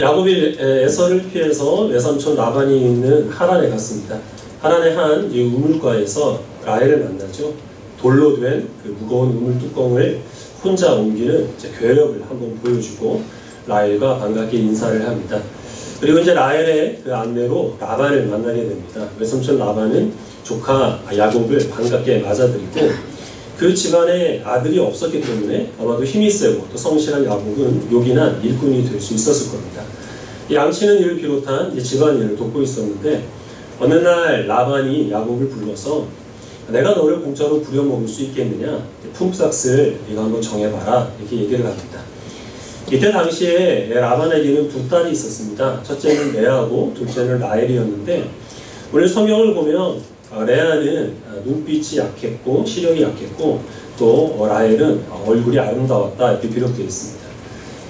야곱이 에서를 피해서 외삼촌 라반이 있는 하란에 갔습니다. 하란의 한 우물가에서 라헬을 만나죠. 돌로 된 그 무거운 우물 뚜껑을 혼자 옮기는 괴력을 한번 보여주고 라헬과 반갑게 인사를 합니다. 그리고 이제 라헬의 그 안내로 라반을 만나게 됩니다. 외삼촌 라반은 조카 야곱을 반갑게 맞아들이고 그 집안에 아들이 없었기 때문에 아마도 힘이 세고 또 성실한 야곱은 요긴한 일꾼이 될 수 있었을 겁니다. 양치는 일을 비롯한 집안일을 돕고 있었는데 어느 날 라반이 야곱을 불러서 내가 너를 공짜로 부려먹을 수 있겠느냐, 품삯을 네가 한번 정해봐라, 이렇게 얘기를 합니다. 이때 당시에 라반에게는 두 딸이 있었습니다. 첫째는 레아고 둘째는 라헬이었는데 오늘 성경을 보면 레아는 눈빛이 약했고 시력이 약했고 또 라헬은 얼굴이 아름다웠다, 이렇게 기록되어 있습니다.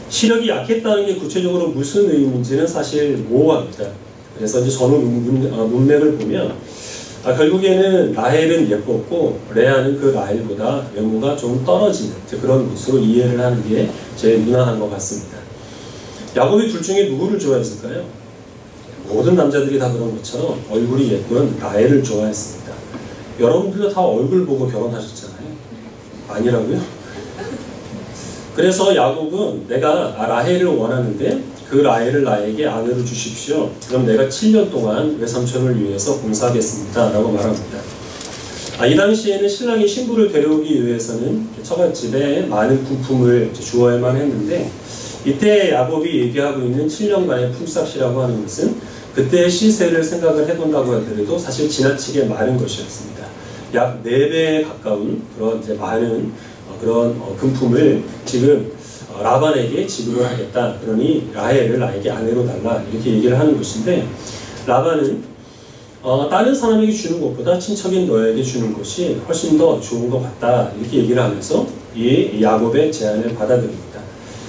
시력이 약했다는 게 구체적으로 무슨 의미인지는 사실 모호합니다. 그래서 이제 전후 문맥을 보면 결국에는 라헬은 예뻤고 레아는 그 라헬보다 외모가 좀 떨어지는 그런 것으로 이해를 하는 게 제일 무난한 것 같습니다. 야곱이 둘 중에 누구를 좋아했을까요? 모든 남자들이 다 그런 것처럼 얼굴이 예쁜 라헬을 좋아했습니다. 여러분들도 다 얼굴 보고 결혼하셨잖아요. 아니라고요? 그래서 야곱은 내가 라헬을 원하는데 그 라헬을 나에게 아내로 주십시오. 그럼 내가 7년 동안 외삼촌을 위해서 봉사하겠습니다, 라고 말합니다. 이 당시에는 신랑이 신부를 데려오기 위해서는 처갓집에 많은 부품을 주어야만 했는데 이때 야곱이 얘기하고 있는 7년간의 품삯이라고 하는 것은 그때의 시세를 생각을 해본다고 하더라도 사실 지나치게 많은 것이었습니다. 약 4배에 가까운 그런 이제 많은 그런 금품을 지금 라반에게 지급을 하겠다. 그러니 라헬을 나에게 아내로 달라, 이렇게 얘기를 하는 것인데 라반은 다른 사람에게 주는 것보다 친척인 너에게 주는 것이 훨씬 더 좋은 것 같다, 이렇게 얘기를 하면서 이 야곱의 제안을 받아들입니다.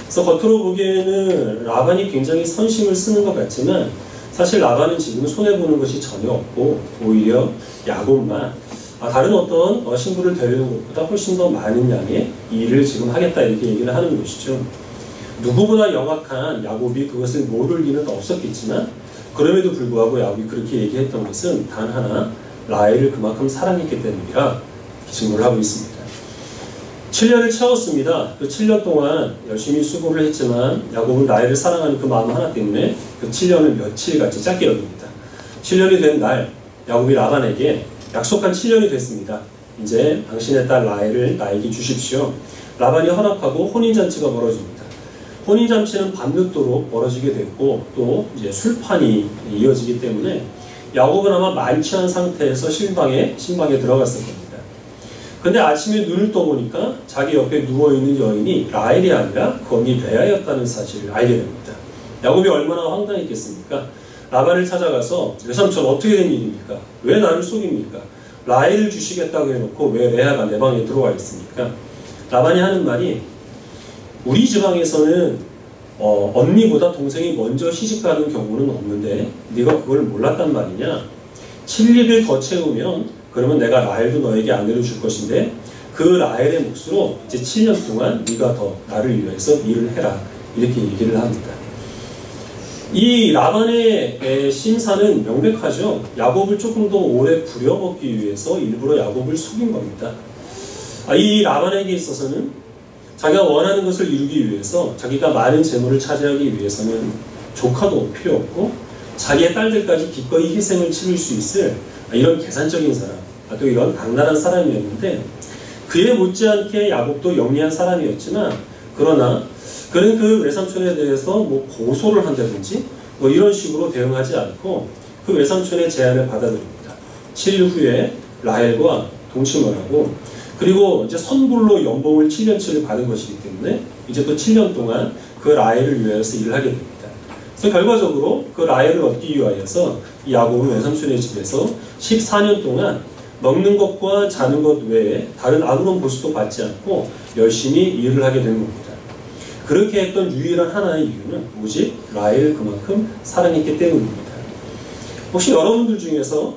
그래서 겉으로 보기에는 라반이 굉장히 선심을 쓰는 것 같지만 사실 라반은 지금 손해보는 것이 전혀 없고 오히려 야곱만 다른 어떤 신부를 데리는 것보다 훨씬 더 많은 양의 일을 지금 하겠다, 이렇게 얘기를 하는 것이죠. 누구보다 영악한 야곱이 그것을 모를 리는 없었겠지만 그럼에도 불구하고 야곱이 그렇게 얘기했던 것은 단 하나, 라헬을 그만큼 사랑했기 때문이라 증거를 하고 있습니다. 7년을 채웠습니다. 그 7년 동안 열심히 수고를 했지만 야곱은 라헬을 사랑하는 그 마음 하나 때문에 그 7년을 며칠같이 짧게 여깁니다. 7년이 된 날 야곱이 라반에게 약속한 7년이 됐습니다. 이제 당신의 딸 라헬을 나에게 주십시오. 라반이 허락하고 혼인잔치가 벌어집니다. 혼인잔치는 밤늦도록 벌어지게 됐고 또 이제 술판이 이어지기 때문에 야곱은 아마 만취한 상태에서 신방에 들어갔을 겁니다. 근데 아침에 눈을 떠보니까 자기 옆에 누워있는 여인이 라헬이 아니라 거미 레아였다는 사실을 알게 됩니다. 야곱이 얼마나 황당했겠습니까? 라반을 찾아가서 외삼촌 어떻게 된 일입니까? 왜 나를 속입니까? 라헬을 주시겠다고 해놓고 왜 레아가 내 방에 들어와 있습니까? 라반이 하는 말이 우리 지방에서는 언니보다 동생이 먼저 시집가는 경우는 없는데 네가 그걸 몰랐단 말이냐? 7일을 더 채우면 그러면 내가 라헬도 너에게 아내로 줄 것인데 그 라헬의 몫으로 이제 7년 동안 네가 더 나를 위해서 일을 해라, 이렇게 얘기를 합니다. 이 라반의 심사는 명백하죠. 야곱을 조금 더 오래 부려먹기 위해서 일부러 야곱을 속인 겁니다. 이 라반에게 있어서는 자기가 원하는 것을 이루기 위해서 자기가 많은 재물을 차지하기 위해서는 조카도 필요 없고 자기의 딸들까지 기꺼이 희생을 치를 수 있을 이런 계산적인 사람, 또 이런 악랄한 사람이었는데 그에 못지않게 야곱도 영리한 사람이었지만 그러나 그는 그 외삼촌에 대해서 고소를 한다든지 이런 식으로 대응하지 않고 그 외삼촌의 제안을 받아들입니다. 7일 후에 라헬과 동침을 하고 그리고 이제 선불로 연봉을 7년치를 받은 것이기 때문에 이제 또 7년 동안 그 라헬을 위해서 일을 하게 됩니다. 그래서 결과적으로 그 라헬을 얻기 위하여서 이 야곱은 외삼촌의 집에서 14년 동안 먹는 것과 자는 것 외에 다른 아무런 보수도 받지 않고 열심히 일을 하게 되는 겁니다. 그렇게 했던 유일한 하나의 이유는 오직 라헬을 그만큼 사랑했기 때문입니다. 혹시 여러분들 중에서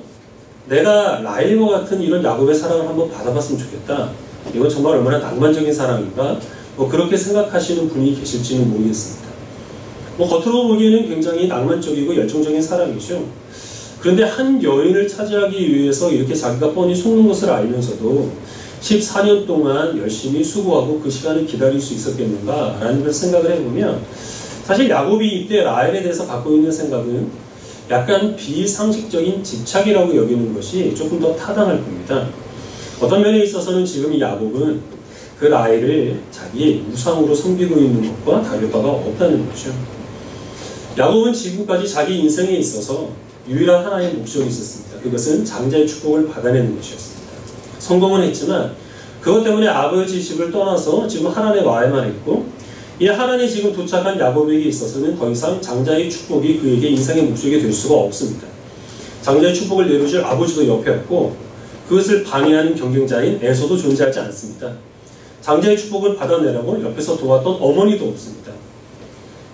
내가 라헬과 같은 이런 야곱의 사랑을 한번 받아봤으면 좋겠다, 이건 정말 얼마나 낭만적인 사랑인가, 그렇게 생각하시는 분이 계실지는 모르겠습니다. 겉으로 보기에는 굉장히 낭만적이고 열정적인 사람이죠. 그런데 한 여인을 차지하기 위해서 이렇게 자기가 뻔히 속는 것을 알면서도 14년 동안 열심히 수고하고 그 시간을 기다릴 수 있었겠는가라는 걸 생각을 해보면, 사실 야곱이 이때 라헬에 대해서 갖고 있는 생각은 약간 비상식적인 집착이라고 여기는 것이 조금 더 타당할 겁니다. 어떤 면에 있어서는 지금 이 야곱은 그 라헬을 자기의 우상으로 섬기고 있는 것과 다를 바가 없다는 거죠. 야곱은 지금까지 자기 인생에 있어서 유일한 하나의 목적이 있었습니다. 그것은 장자의 축복을 받아내는 것이었습니다. 성공은 했지만 그것 때문에 아버지 집을 떠나서 지금 하란에 와야만 했고, 이 하란에 지금 도착한 야곱에게 있어서는 더 이상 장자의 축복이 그에게 인생의 목적이 될 수가 없습니다. 장자의 축복을 내려줄 아버지도 옆에 없고 그것을 방해하는 경쟁자인 에서도 존재하지 않습니다. 장자의 축복을 받아내라고 옆에서 도왔던 어머니도 없습니다.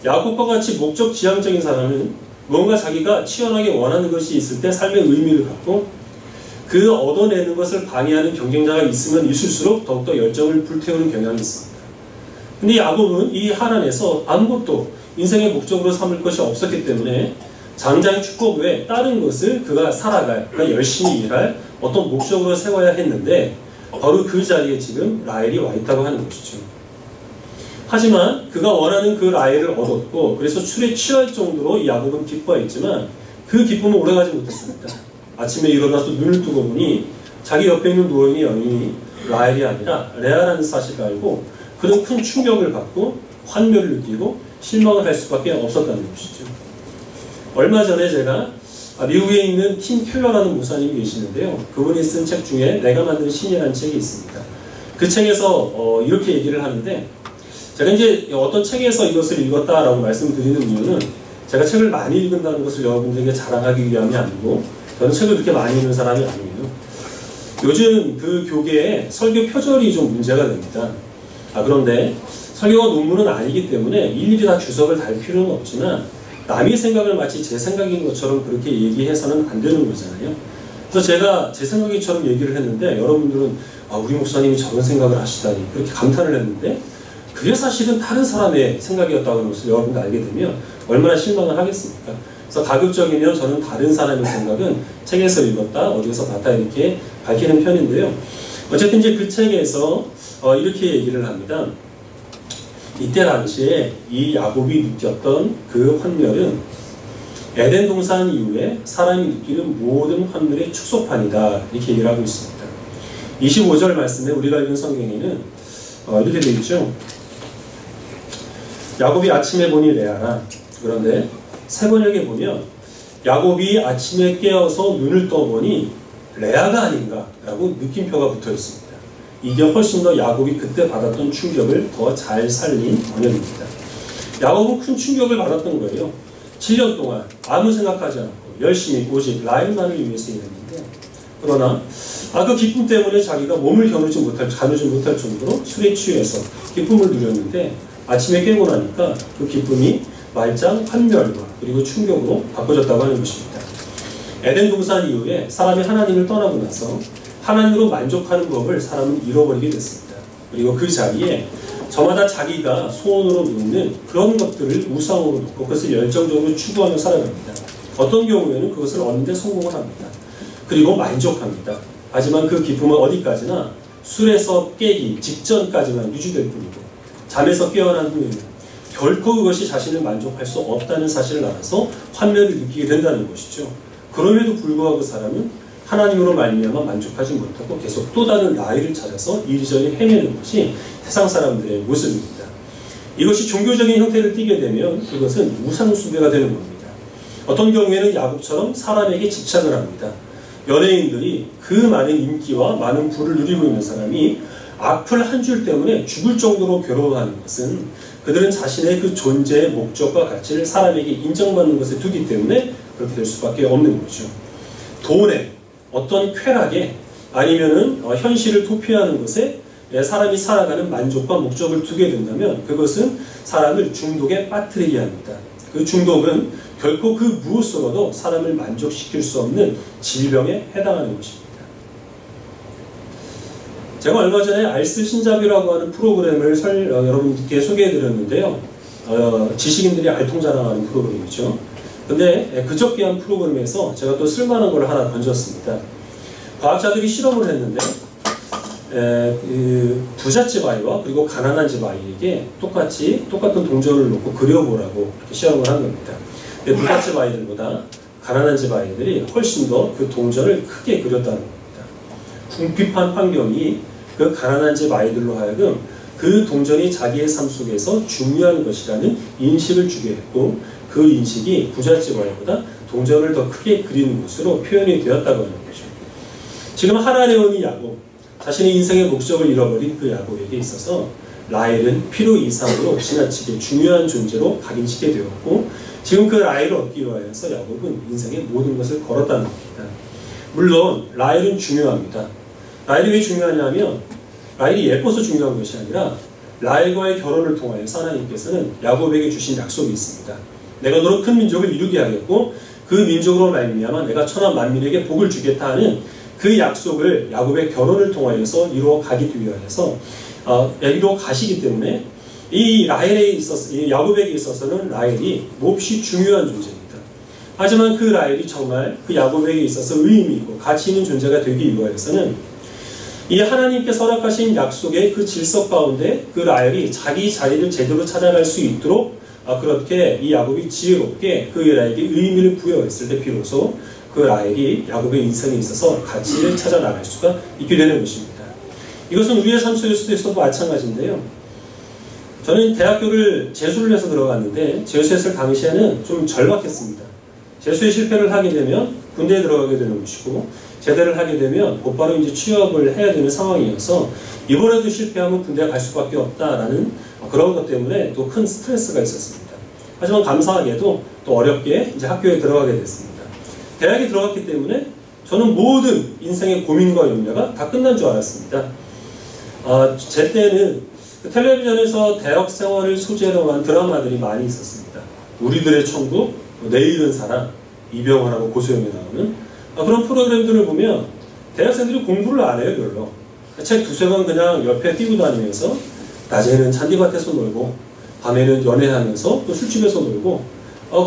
야곱과 같이 목적 지향적인 사람은 뭔가 자기가 치열하게 원하는 것이 있을 때 삶의 의미를 갖고 그 얻어내는 것을 방해하는 경쟁자가 있으면 있을수록 더욱더 열정을 불태우는 경향이 있습니다. 근데 야곱은 이 하란에서 아무것도 인생의 목적으로 삼을 것이 없었기 때문에 장자의 축복 외에 다른 것을 그가 살아갈, 그러니까 열심히 일할 어떤 목적으로 세워야 했는데 바로 그 자리에 지금 라헬이 와 있다고 하는 것이죠. 하지만 그가 원하는 그 라헬을 얻었고 그래서 술에 취할 정도로 이 야곱은 기뻐했지만 그 기쁨은 오래가지 못했습니다. 아침에 일어나서 눈을 뜨고 보니 자기 옆에 있는 누워있는 여인이 라헬이 아니라 레아라는 사실을 알고 그런 큰 충격을 받고 환멸을 느끼고 실망을 할 수밖에 없었다는 것이죠. 얼마 전에 제가 미국에 있는 팀 켈러라는 목사님이 계시는데요. 그분이 쓴 책 중에 내가 만든 신이라는 책이 있습니다. 그 책에서 이렇게 얘기를 하는데, 제가 이제 어떤 책에서 이것을 읽었다라고 말씀드리는 이유는 제가 책을 많이 읽는다는 것을 여러분들에게 자랑하기 위함이 아니고, 저는 책을 그렇게 많이 읽는 사람이 아니에요. 요즘 그 교계에 설교 표절이 좀 문제가 됩니다. 그런데 설교가 논문은 아니기 때문에 일일이 다 주석을 달 필요는 없지만 남의 생각을 마치 제 생각인 것처럼 그렇게 얘기해서는 안 되는 거잖아요. 그래서 제가 제 생각이처럼 얘기를 했는데 여러분들은 우리 목사님이 저런 생각을 하시다니 그렇게 감탄을 했는데, 그게 사실은 다른 사람의 생각이었다는 것을 여러분들 알게 되면 얼마나 실망을 하겠습니까? 그래서 가급적이면 저는 다른 사람의 생각은 책에서 읽었다, 어디서 봤다 이렇게 밝히는 편인데요. 어쨌든 이제 그 책에서 이렇게 얘기를 합니다. 이때 당시에 이 야곱이 느꼈던 그 환멸은 에덴 동산 이후에 사람이 느끼는 모든 환멸의 축소판이다, 이렇게 얘기를 하고 있습니다. 25절 말씀에 우리가 읽은 성경에는 이렇게 되어 있죠. 야곱이 아침에 보니 레아라. 그런데 세 번역에 보면 야곱이 아침에 깨어서 눈을 떠보니 레아가 아닌가라고 느낌표가 붙어 있습니다. 이게 훨씬 더 야곱이 그때 받았던 충격을 더 잘 살린 번역입니다. 야곱은 큰 충격을 받았던 거예요. 7년 동안 아무 생각하지 않고 열심히 오직 라헬만을 위해서 일했는데, 그러나 그 기쁨 때문에 자기가 몸을 가누지 못할 정도로 술에 취해서 기쁨을 누렸는데 아침에 깨고 나니까 그 기쁨이 말짱 환멸과 그리고 충격으로 바꿔졌다고 하는 것입니다. 에덴 동산 이후에 사람이 하나님을 떠나고 나서 하나님으로 만족하는 법을 사람은 잃어버리게 됐습니다. 그리고 그 자리에 저마다 자기가 소원으로 놓는 그런 것들을 우상으로 놓고 그것을 열정적으로 추구하며 살아갑니다. 어떤 경우에는 그것을 얻는 데 성공을 합니다. 그리고 만족합니다. 하지만 그 기쁨은 어디까지나 술에서 깨기 직전까지만 유지될 뿐이고 잠에서 깨어난 후에는 결코 그것이 자신을 만족할 수 없다는 사실을 알아서 환멸을 느끼게 된다는 것이죠. 그럼에도 불구하고 사람은 하나님으로 말미암아 만족하지 못하고 계속 또 다른 라헬을 찾아서 이리저리 헤매는 것이 세상 사람들의 모습입니다. 이것이 종교적인 형태를 띠게 되면 그것은 우상숭배가 되는 겁니다. 어떤 경우에는 야곱처럼 사람에게 집착을 합니다. 연예인들이 그 많은 인기와 많은 부를 누리고 있는 사람이 악플 한 줄 때문에 죽을 정도로 괴로워하는 것은 그들은 자신의 그 존재의 목적과 가치를 사람에게 인정받는 것에 두기 때문에 그렇게 될 수밖에 없는 거죠. 돈에, 어떤 쾌락에, 아니면은 현실을 도피하는 것에 사람이 살아가는 만족과 목적을 두게 된다면 그것은 사람을 중독에 빠뜨리게 합니다. 그 중독은 결코 그 무엇으로도 사람을 만족시킬 수 없는 질병에 해당하는 것입니다. 제가 얼마 전에 알스 신잡이라고 하는 프로그램을 여러분께 소개해드렸는데요. 지식인들이 알통자랑하는 프로그램이죠. 근데 그저께한 프로그램에서 제가 또 쓸만한 걸 하나 던졌습니다. 과학자들이 실험을 했는데 부잣집 아이와 그리고 가난한 집 아이에게 똑같은 동전을 놓고 그려보라고 이렇게 실험을 한 겁니다. 근데 부잣집 아이들보다 가난한 집 아이들이 훨씬 더 그 동전을 크게 그렸다는 겁니다. 궁핍한 환경이 그 가난한 집 아이들로 하여금 그 동전이 자기의 삶 속에서 중요한 것이라는 인식을 주게 했고, 그 인식이 부잣집 아이보다 동전을 더 크게 그리는 것으로 표현이 되었다고 하는 거죠. 지금 하나레온이 야곱, 자신의 인생의 목적을 잃어버린 그 야곱에게 있어서 라헬은 필요 이상으로 지나치게 중요한 존재로 각인시게 되었고, 지금 그 라헬을 얻기 위하여서 야곱은 인생의 모든 것을 걸었다는 겁니다. 물론 라헬은 중요합니다. 라헬이 왜 중요하냐면 라헬이 예뻐서 중요한 것이 아니라 라헬과의 결혼을 통하여서 하나님께서는 야곱에게 주신 약속이 있습니다. 내가 너로 큰 민족을 이루게 하겠고 그 민족으로 말미암아 내가 천하 만민에게 복을 주겠다 하는 그 약속을 야곱의 결혼을 통하여서 이루어 가기 위하여서 이루어 가시기 때문에 이 라헬에 있어서, 이 야곱에게 있어서는 라헬이 몹시 중요한 존재입니다. 하지만 그 라헬이 정말 그 야곱에게 있어서 의미 있고 가치 있는 존재가 되기 위하여서는 이 하나님께서 허락하신 약속의 그 질서 가운데 그 라헬이 자기 자리를 제대로 찾아갈 수 있도록 그렇게 이 야곱이 지혜롭게 그 라헬에게 의미를 부여했을 때 비로소 그 라헬이 야곱의 인생에 있어서 가치를 찾아 나갈 수가 있게 되는 것입니다. 이것은 우리의 삶 속에서도 마찬가지인데요. 저는 대학교를 재수를 해서 들어갔는데 재수했을 당시에는 좀 절박했습니다. 재수에 실패를 하게 되면 군대에 들어가게 되는 것이고, 제대를 하게 되면 곧바로 이제 취업을 해야 되는 상황이어서 이번에도 실패하면 군대에 갈 수밖에 없다라는 그런 것 때문에 또 큰 스트레스가 있었습니다. 하지만 감사하게도 또 어렵게 이제 학교에 들어가게 됐습니다. 대학에 들어갔기 때문에 저는 모든 인생의 고민과 염려가 다 끝난 줄 알았습니다. 제 때는 텔레비전에서 대학 생활을 소재로 한 드라마들이 많이 있었습니다. 우리들의 천국, 내일은 사랑, 이병헌하고 고소영이 나오는 그런 프로그램들을 보면 대학생들이 공부를 안 해요, 별로. 책 두세 권 그냥 옆에 띄고 다니면서 낮에는 잔디밭에서 놀고 밤에는 연애하면서 또 술집에서 놀고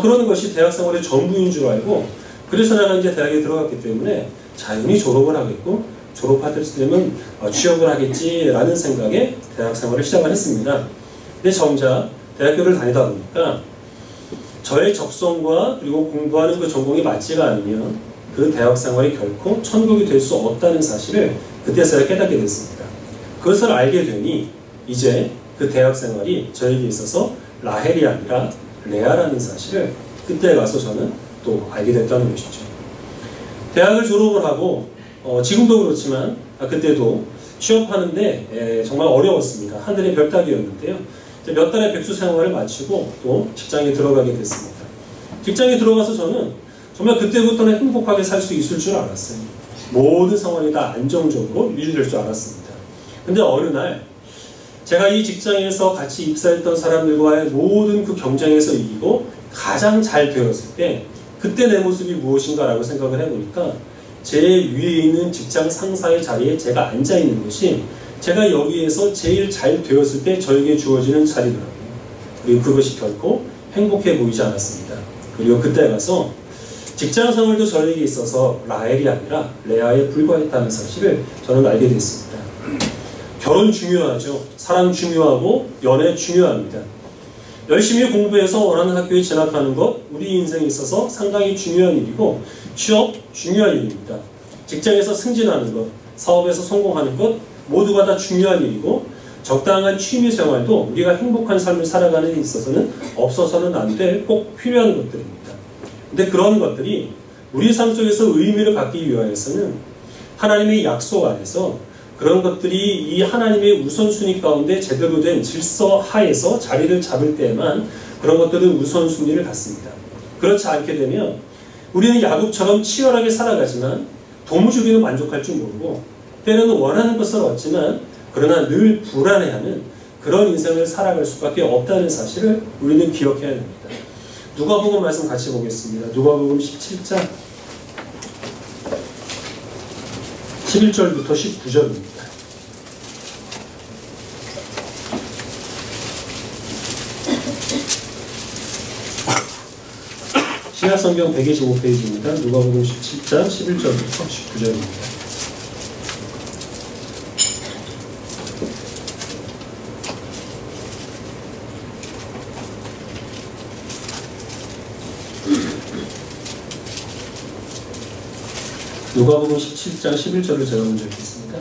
그러는 것이 대학생활의 전부인 줄 알고, 그래서 내가 이제 대학에 들어갔기 때문에 자연히 졸업을 하겠고 졸업할 때면 취업을 하겠지라는 생각에 대학생활을 시작을 했습니다. 근데 정작 대학교를 다니다 보니까 저의 적성과 그리고 공부하는 그 전공이 맞지가 않으면 그 대학생활이 결코 천국이 될 수 없다는 사실을 그때서야 깨닫게 됐습니다. 그것을 알게 되니 이제 그 대학생활이 저에게 있어서 라헬이 아니라 레아라는 사실을 그때 가서 저는 또 알게 됐다는 것이죠. 대학을 졸업을 하고 지금도 그렇지만 그때도 취업하는데 정말 어려웠습니다. 하늘의 별 따기였는데요. 몇 달의 백수 생활을 마치고 또 직장에 들어가게 됐습니다. 직장에 들어가서 저는 정말 그때부터는 행복하게 살 수 있을 줄 알았어요. 모든 상황이 다 안정적으로 유지될 줄 알았습니다. 근데 어느 날 제가 이 직장에서 같이 입사했던 사람들과의 모든 그 경쟁에서 이기고 가장 잘 되었을 때 그때 내 모습이 무엇인가라고 생각을 해보니까 제 위에 있는 직장 상사의 자리에 제가 앉아있는 것이 제가 여기에서 제일 잘 되었을 때 저에게 주어지는 자리더라고요. 그리고 그것이 결코 행복해 보이지 않았습니다. 그리고 그때 가서 직장 생활도 저에게 있어서 라헬이 아니라 레아에 불과했다는 사실을 저는 알게 됐습니다. 결혼 중요하죠. 사랑 중요하고 연애 중요합니다. 열심히 공부해서 원하는 학교에 진학하는 것, 우리 인생에 있어서 상당히 중요한 일이고 취업 중요한 일입니다. 직장에서 승진하는 것, 사업에서 성공하는 것 모두가 다 중요한 일이고 적당한 취미생활도 우리가 행복한 삶을 살아가는 데 있어서는 없어서는 안 될 꼭 필요한 것들입니다. 근데 그런 것들이 우리 삶 속에서 의미를 갖기 위하여서는 하나님의 약속 안에서 그런 것들이 이 하나님의 우선순위 가운데 제대로 된 질서 하에서 자리를 잡을 때에만 그런 것들은 우선순위를 갖습니다. 그렇지 않게 되면 우리는 야곱처럼 치열하게 살아가지만 도무지우리는 만족할 줄 모르고 때로는 원하는 것을 얻지만 그러나 늘 불안해하는 그런 인생을 살아갈 수밖에 없다는 사실을 우리는 기억해야 됩니다. 누가복음 말씀 같이 보겠습니다. 누가복음 17장 11절부터 19절입니다. 신약성경 125페이지입니다. 누가복음 17장 11절부터 19절입니다. 누가복음 17장 11절을 제가 먼저 읽겠습니다.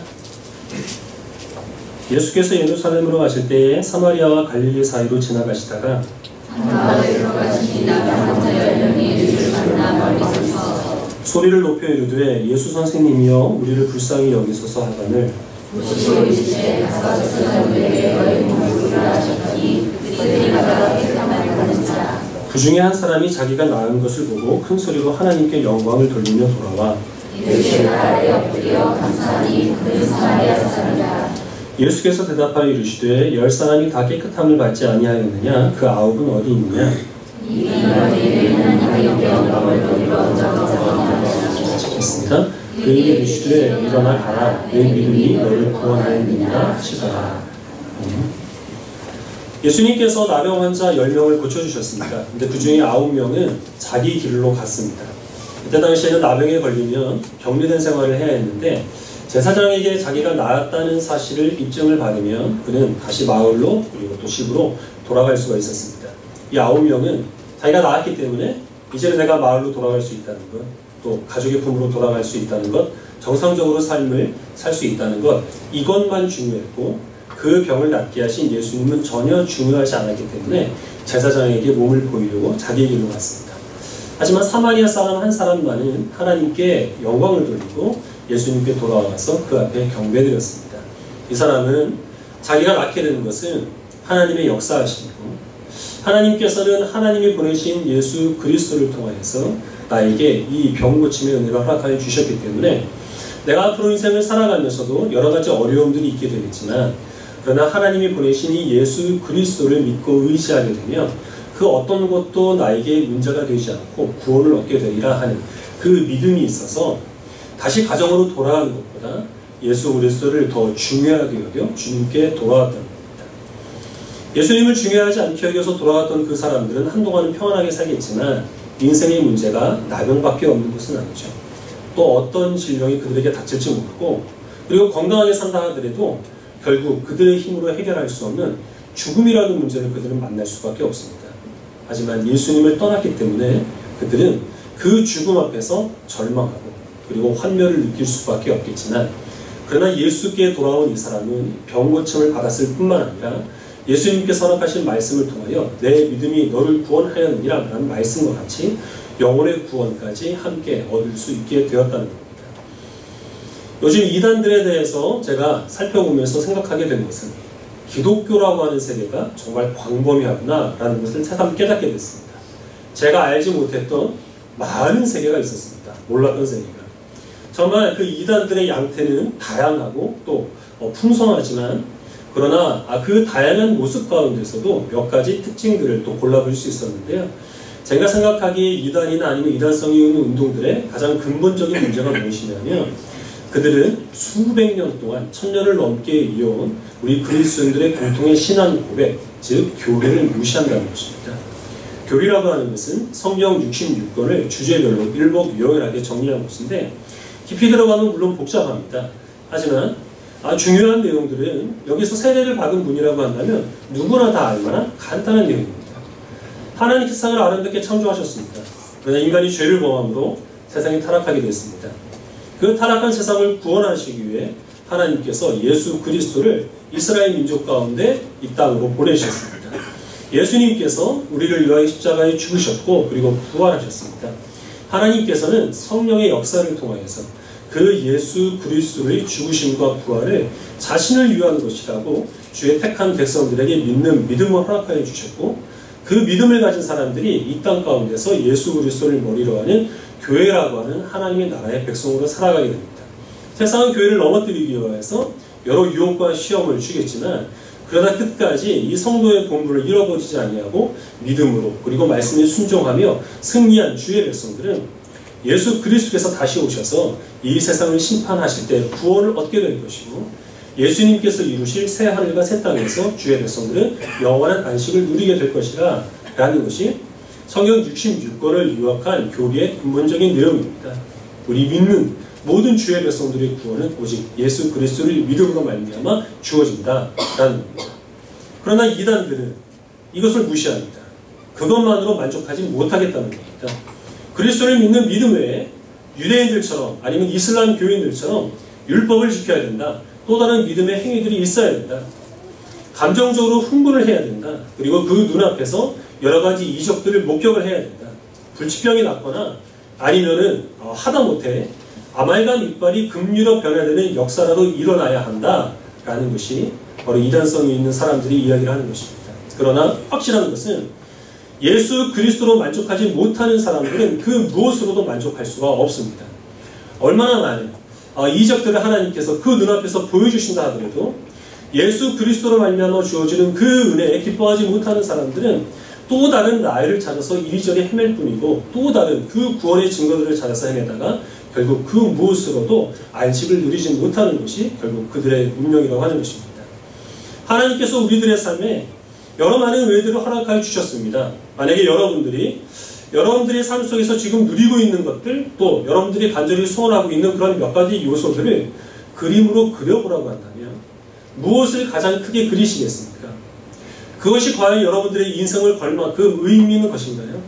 예수께서 예루살렘으로 가실 때에 사마리아와 갈릴리 사이로 지나가시다가 소리를 높여 이르되 예수 선생님이여 우리를 불쌍히 여기소서 하거늘 그 중에 한 사람이 자기가 낳은 것을 보고 큰 소리로 하나님께 영광을 돌리며 돌아와 예수께서 대답하여 이르시되 10사람이 다 깨끗함을 받지 아니하였느냐? 그 9은 어디 있느냐? 읽겠습니다. 그에게 이르시되 일어나 가라. 내 믿음이 너를 구원하였느니라 하시더라. 예수님께서 나병 환자 10명을 고쳐주셨습니다. 근데 그 중에 9명은 자기 길로 갔습니다. 그때 당시에는 나병에 걸리면 격리된 생활을 해야 했는데 제사장에게 자기가 나았다는 사실을 입증을 받으면 그는 다시 마을로 그리고 또 집으로 돌아갈 수가 있었습니다. 이 9명은 자기가 나았기 때문에 이제는 내가 마을로 돌아갈 수 있다는 것, 또 가족의 품으로 돌아갈 수 있다는 것, 정상적으로 삶을 살 수 있다는 것, 이것만 중요했고 그 병을 낫게 하신 예수님은 전혀 중요하지 않았기 때문에 제사장에게 몸을 보이려고 자기 길로 갔습니다. 하지만 사마리아 사람 한 사람만은 하나님께 영광을 돌리고 예수님께 돌아와서 그 앞에 경배드렸습니다. 이 사람은 자기가 낳게 되는 것은 하나님의 역사하심이고 하나님께서는 하나님이 보내신 예수 그리스도를 통하여서 나에게 이 병 고침의 은혜를 허락하여 주셨기 때문에 내가 앞으로 인생을 살아가면서도 여러 가지 어려움들이 있게 되겠지만 그러나 하나님이 보내신 이 예수 그리스도를 믿고 의지하게 되면 그 어떤 것도 나에게 문제가 되지 않고 구원을 얻게 되리라 하는 그 믿음이 있어서 다시 가정으로 돌아가는 것보다 예수 그리스도를 더 중요하게 여겨 주님께 돌아왔던 겁니다. 예수님을 중요하지 않게 여겨서 돌아왔던 그 사람들은 한동안은 평안하게 살겠지만 인생의 문제가 나병밖에 없는 것은 아니죠. 또 어떤 질병이 그들에게 닥칠지 모르고 그리고 건강하게 산다 하더라도 결국 그들의 힘으로 해결할 수 없는 죽음이라는 문제를 그들은 만날 수밖에 없습니다. 하지만 예수님을 떠났기 때문에 그들은 그 죽음 앞에서 절망하고 그리고 환멸을 느낄 수밖에 없겠지만 그러나 예수께 돌아온 이 사람은 병 고침을 받았을 뿐만 아니라 예수님께서 허락하신 말씀을 통하여 내 믿음이 너를 구원하였느니라 라는 말씀과 같이 영혼의 구원까지 함께 얻을 수 있게 되었다는 겁니다. 요즘 이단들에 대해서 제가 살펴보면서 생각하게 된 것은 기독교라고 하는 세계가 정말 광범위하구나 라는 것을 새삼 깨닫게 됐습니다. 제가 알지 못했던 많은 세계가 있었습니다. 몰랐던 세계가. 정말 그 이단들의 양태는 다양하고 또 풍성하지만 그러나 그 다양한 모습 가운데서도 몇 가지 특징들을 또 골라볼 수 있었는데요. 제가 생각하기에 이단이나 아니면 이단성이 있는 운동들의 가장 근본적인 문제가 무엇이냐면 그들은 수백 년 동안 1000년을 넘게 이어온 우리 그리스도인들의 공통의 신앙 고백, 즉 교회를 무시한다는 것입니다. 교리라고 하는 것은 성경 66권을 주제별로 일목요연하게 정리한 것인데 깊이 들어가면 물론 복잡합니다. 하지만 중요한 내용들은 여기서 세례를 받은 분이라고 한다면 누구나 다 알만한 간단한 내용입니다. 하나님 세상을 아름답게 창조하셨습니다. 그러나 인간이 죄를 범함으로 세상이 타락하게 됐습니다. 그 타락한 세상을 구원하시기 위해 하나님께서 예수 그리스도를 이스라엘 민족 가운데 이 땅으로 보내셨습니다. 예수님께서 우리를 위하여 십자가에 죽으셨고 그리고 부활하셨습니다. 하나님께서는 성령의 역사를 통하여서 그 예수 그리스도의 죽으심과 부활을 자신을 위한 것이라고 주의 택한 백성들에게 믿는 믿음을 허락하여 주셨고 그 믿음을 가진 사람들이 이 땅 가운데서 예수 그리스도를 머리로 하는 교회라고 하는 하나님의 나라의 백성으로 살아가게 됩니다. 세상은 교회를 넘어뜨리기 위해서 여러 유혹과 시험을 주겠지만 그러나 끝까지 이 성도의 본분을 잃어버리지 아니하고 믿음으로 그리고 말씀에 순종하며 승리한 주의 백성들은 예수 그리스도께서 다시 오셔서 이 세상을 심판하실 때 구원을 얻게 될 것이고 예수님께서 이루실 새 하늘과 새 땅에서 주의 백성들은 영원한 안식을 누리게 될 것이라 라는 것이 성경 66권을 요약한 교리의 근본적인 내용입니다. 우리 믿는 모든 주의 백성들의 구원은 오직 예수 그리스도를 믿음으로 말미암아 주어진다라는 겁니다. 그러나 이단들은 이것을 무시합니다. 그것만으로 만족하지 못하겠다는 겁니다. 그리스도를 믿는 믿음 외에 유대인들처럼 아니면 이슬람 교인들처럼 율법을 지켜야 된다. 또 다른 믿음의 행위들이 있어야 된다. 감정적으로 흥분을 해야 된다. 그리고 그 눈앞에서 여러 가지 이적들을 목격을 해야 된다. 불치병이 났거나 아니면은 하다못해 아말감 이빨이 금류로 변화되는 역사라도 일어나야 한다라는 것이 바로 이단성이 있는 사람들이 이야기를 하는 것입니다. 그러나 확실한 것은 예수 그리스도로 만족하지 못하는 사람들은 그 무엇으로도 만족할 수가 없습니다. 얼마나 많은 이적들을 하나님께서 그 눈앞에서 보여주신다 하더라도 예수 그리스도로 말미암아 주어지는 그 은혜에 기뻐하지 못하는 사람들은 또 다른 나이를 찾아서 이리저리 헤맬 뿐이고 또 다른 그 구원의 증거들을 찾아서 헤매다가 결국 그 무엇으로도 안식을 누리지 못하는 것이 결국 그들의 운명이라고 하는 것입니다. 하나님께서 우리들의 삶에 여러 많은 은혜들을 허락하여 주셨습니다. 만약에 여러분들의 삶 속에서 지금 누리고 있는 것들, 또 여러분들이 간절히 소원하고 있는 그런 몇 가지 요소들을 그림으로 그려보라고 한다면 무엇을 가장 크게 그리시겠습니까? 그것이 과연 여러분들의 인생을 걸만큼 의미 있는 것인가요?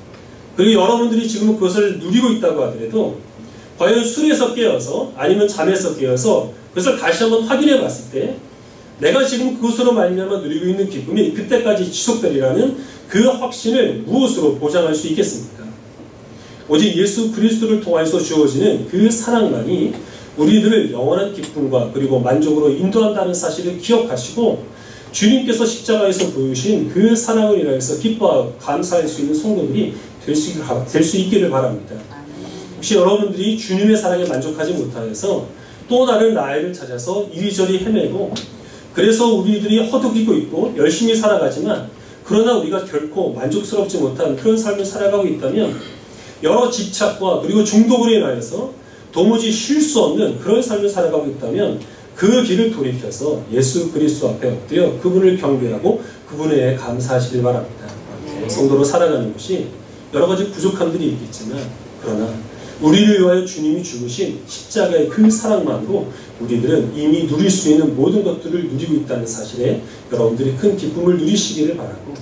그리고 여러분들이 지금 그것을 누리고 있다고 하더라도 과연 술에서 깨어서 아니면 잠에서 깨어서 그것을 다시 한번 확인해 봤을 때 내가 지금 그것으로 말미암아 누리고 있는 기쁨이 그때까지 지속되리라는 그 확신을 무엇으로 보장할 수 있겠습니까? 오직 예수 그리스도를 통해서 주어지는 그 사랑만이 우리들을 영원한 기쁨과 그리고 만족으로 인도한다는 사실을 기억하시고 주님께서 십자가에서 보여주신 그 사랑을 인하여서 기뻐하고 감사할 수 있는 성도들이 될 수 있기를 바랍니다. 혹시 여러분들이 주님의 사랑에 만족하지 못하여서 또 다른 나이를 찾아서 이리저리 헤매고 그래서 우리들이 허덕이고 있고 열심히 살아가지만 그러나 우리가 결코 만족스럽지 못한 그런 삶을 살아가고 있다면 여러 집착과 그리고 중독으로 인하여서 도무지 쉴 수 없는 그런 삶을 살아가고 있다면 그 길을 돌이켜서 예수 그리스도 앞에 엎드려 그분을 경배하고 그분에 감사하시길 바랍니다. 성도로 살아가는 것이 여러 가지 부족함들이 있겠지만 그러나 우리를 위하여 주님이 죽으신 십자가의 그 사랑만으로 우리들은 이미 누릴 수 있는 모든 것들을 누리고 있다는 사실에 여러분들이 큰 기쁨을 누리시기를 바라고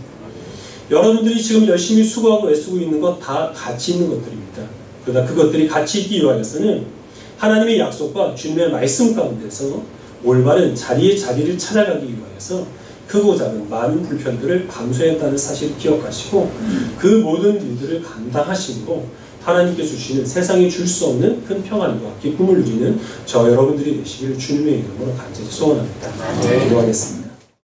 여러분들이 지금 열심히 수고하고 애쓰고 있는 것 다 가치 있는 것들입니다. 그러나 그것들이 가치 있기 위하여서는 하나님의 약속과 주님의 말씀 가운데서 올바른 자리에 자리를 찾아가기 위하여서 크고 작은 많은 불편들을 감수했다는 사실을 기억하시고 그 모든 일들을 감당하시고 하나님께 주시는 세상에 줄 수 없는 큰 평안과 기쁨을 누리는 저 여러분들이 되시기를 주님의 이름으로 간절히 소원합니다. 기도하겠습니다.